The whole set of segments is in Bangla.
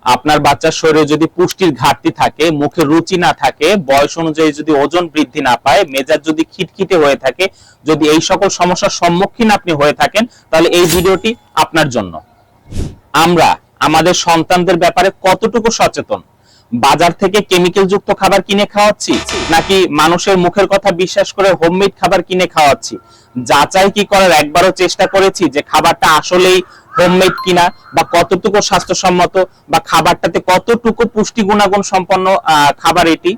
আপনার বাচ্চার শরীরে যদি পুষ্টির ঘাটতি থাকে, মুখে রুচি না থাকে, বয়স অনুযায়ী যদি ওজন বৃদ্ধি না পায়, মেজাজ যদি খিটখিটে হয়ে থাকে, যদি এই সকল সমস্যার সম্মুখীন আপনি হয়ে থাকেন, তাহলে এই ভিডিওটি আপনার জন্য। আমরা আমাদের সন্তানদের ব্যাপারে কতটুকু সচেতন? বাজার থেকে কেমিক্যাল যুক্ত খাবার কিনে খাওয়াচ্ছি, নাকি মানুষের মুখের কথা বিশ্বাস করে হোমমেড খাবার কিনে খাওয়াচ্ছি? যাচাই কি করার একবারও চেষ্টা করেছি যে খাবারটা আসলেই হোমমেড কিনা, বা কতটুকু স্বাস্থ্যসম্মত, বা খাবারটাতে কতটুকু পুষ্টি গুণাগুণ সম্পন্ন খাবার এটি?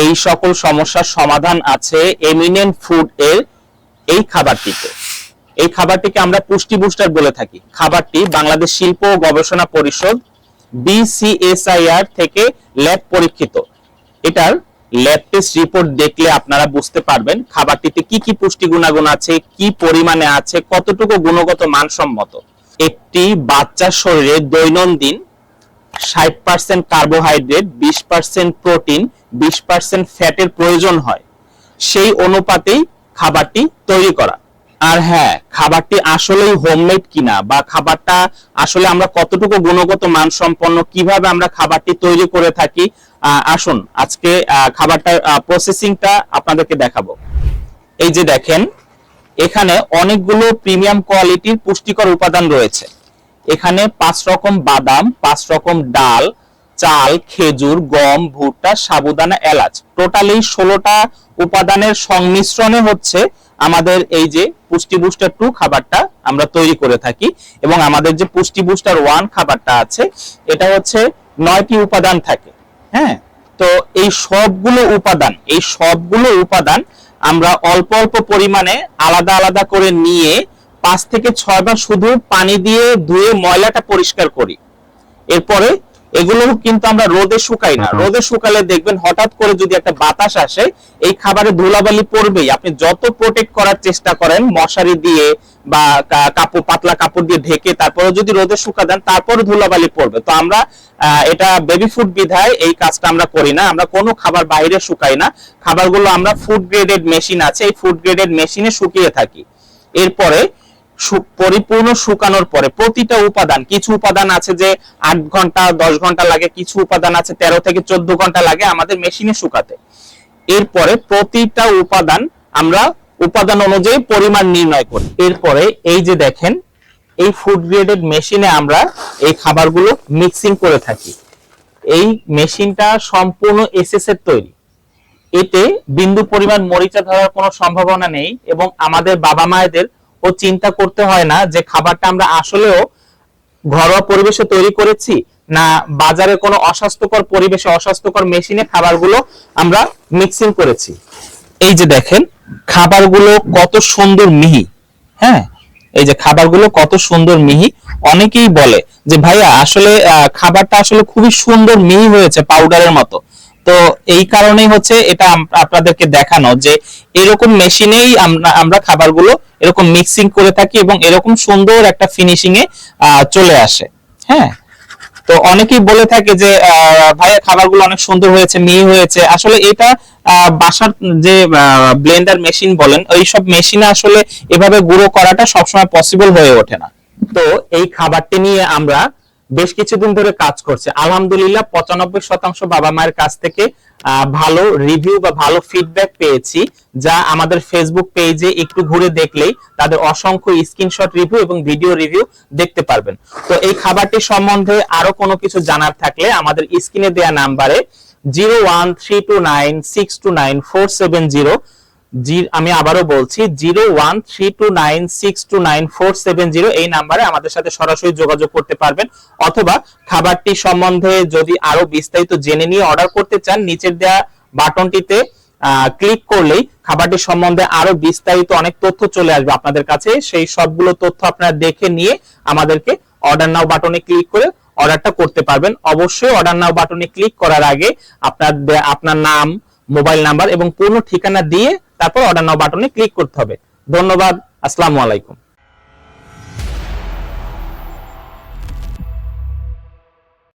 এই সকল সমস্যার সমাধান আছে এমিনেন্ট ফুড এর এই খাবারটিতে। এই খাবারটিকে আমরা পুষ্টি বুস্টার বলে থাকি। খাবারটি বাংলাদেশ শিল্প ও গবেষণা পরিষদ BCSIR থেকে ল্যাব পরীক্ষিত। এটার ল্যাব টেস্ট রিপোর্ট দেখলে আপনারা বুঝতে পারবেন খাবারটিতে কি কি পুষ্টি গুণাগুণ আছে, কি পরিমাণে আছে, কতটুকু গুণগত মানসম্মত। একটি বাচ্চার শরীরে দৈনন্দিন 60% কার্বোহাইড্রেট, 20% প্রোটিন, 20% ফ্যাটের প্রয়োজন হয়। সেই অনুপাতেই খাবারটি তৈরি করা। আর হ্যাঁ, খাবারটি আসলেই হোমমেড কিনা, বা খাবারটা আসলে আমরা কতটুকু গুণগত মানসম্পন্ন, কিভাবে আমরা খাবারটি তৈরি করে থাকি, আসুন আজকে খাবারটার প্রসেসিংটা আপনাদেরকে দেখাবো। এই যে দেখেন, এখানে অনেকগুলো প্রিমিয়াম কোয়ালিটির পুষ্টিকর উপাদান রয়েছে। এখানে 5 রকম বাদাম, 5 রকম ডাল, চাল, খেজুর, গম, ভুট্টা, সাবুদানা, এলাচ, টোটালি 16টা উপাদানের সংমিশ্রণে হচ্ছে আমাদের এই যে পুষ্টি বুস্টার 2 খাবারটা আমরা তৈরি করে থাকি। এবং আমাদের যে পুষ্টি বুস্টার 1 খাবারটা আছে, এটা হচ্ছে 9টি উপাদান থাকে। হ্যাঁ, তো এই সবগুলো উপাদান আমরা অল্প অল্প পরিমাণে আলাদা আলাদা করে নিয়ে 5 থেকে 6 বার শুধু পানি দিয়ে ধুয়ে ময়লাটা পরিষ্কার করি। এরপরে এগুলো কিন্তু আমরা রোদে শুকাই না। রোদে শুকালে দেখবেন হঠাৎ করে যদি একটা বাতাস আসে, এই খাবারে ধুলাবালি পড়বেই। আপনি যত প্রোটেক্ট করার চেষ্টা করেন মশারি দিয়ে বা কাপড়, পাতলা কাপড় দিয়ে ঢেকে, তারপরে যদি রোদে শুকা দেন, তারপরে ধুলাবালি পড়বে। তো আমরা এটা বেবি ফুড বিধায় এই কাজটা আমরা করি না। আমরা কোনো খাবার বাইরে শুকাই না। খাবারগুলো আমরা ফুড গ্রেডেড মেশিন আছে, এই ফুড গ্রেডেড মেশিনে শুকিয়ে থাকি। এরপরে পরিপূর্ণ শুকানোর পরে প্রতিটা উপাদান, কিছু উপাদান আছে যে 8 ঘন্টা 10 ঘন্টা লাগে, কিছু উপাদান আছে 13 থেকে 14 ঘন্টা লাগে আমাদের মেশিনে শুকাতে। এরপরে প্রতিটা উপাদান আমরা উপাদান অনুযায়ী পরিমাণ নির্ণয় করি। এরপরে এই যে দেখেন, এই ফুড গ্রেডেড মেশিনে আমরা এই খাবারগুলো মিক্সিং করে থাকি। এই মেশিনটা সম্পূর্ণ এসএস এর তৈরি। এতে বিন্দু পরিমাণ মরিচা ধরার কোনো সম্ভাবনা নেই, এবং আমাদের বাবা মায়েদের ও চিন্তা করতে হয় না যে খাবারটা আমরা আসলেও ঘরোয়া পরিবেশে তৈরি করেছি, না বাজারে কোনো অস্বাস্থ্যকর পরিবেশে অস্বাস্থ্যকর মেশিনে খাবারগুলো আমরা মিক্সিং করেছি। এই যে দেখেন খাবারগুলো কত সুন্দর মিহি। হ্যাঁ, এই যে খাবারগুলো কত সুন্দর মিহি। অনেকেই বলে যে ভাইয়া আসলে খাবারটা আসলে খুবই সুন্দর মিহি হয়েছে, পাউডারের মতো। তো এই কারণেই হচ্ছে এটা আপনাদেরকে দেখানো যে এরকম মেশিনেই আমরা খাবারগুলো এরকম মিক্সিং করে থাকি, এবং এরকম সুন্দর একটা ফিনিশিং এ চলে আসে। হ্যাঁ, তো অনেকেই বলে থাকে যে ভাইয়া খাবারগুলো অনেক সুন্দর হয়েছে, মিহি হয়েছে। আসলে এটা বাসার যে ব্লেন্ডার মেশিন বলেন, ওই সব মেশিনে আসলে এভাবে গুঁড়ো করাটা সবসময় পসিবল হয়ে ওঠে না। তো এই খাবারটি নিয়ে আমরা বেশ কিছুদিন ধরে কাজ করছে। আলহামদুলিল্লাহ 95% বাবা মায়ের কাছ থেকে ভালো রিভিউ বা ভালো ফিডব্যাক পেয়েছি, যা আমাদের ফেসবুক পেজে একটু ঘুরে দেখলেই তাদের অসংখ্য স্ক্রিনশট রিভিউ এবং ভিডিও রিভিউ দেখতে পারবেন। তো এই খাবারটি সম্বন্ধে আরো কোনো কিছু জানার থাকলে আমাদের স্ক্রিনে দেয়া নাম্বারে 01329629470, আমি আবারও বলছি 01329629470, এই নাম্বারে আমাদের সাথে সরাসরি যোগাযোগ করতে পারবেন। অথবা খাবারটি সম্বন্ধে যদি আরো বিস্তারিত জেনে নিয়ে অর্ডার করতে চান, নিচের দেয়া বাটনটিতে ক্লিক করলেই খাবারটি সম্বন্ধে আরো বিস্তারিত অনেক তথ্য চলে আসবে আপনাদের কাছে। সেই সবগুলো তথ্য আপনারা দেখে নিয়ে আমাদেরকে অর্ডার নাও বাটনে ক্লিক করে অর্ডারটা করতে পারবেন। অবশ্যই অর্ডার নাও বাটনে ক্লিক করার আগে আপনার নাম, মোবাইল নাম্বার এবং পূর্ণ ঠিকানা দিয়ে তারপর অর্ডার নাও বাটনে ক্লিক করতে হবে। ধন্যবাদ। আসসালামু আলাইকুম।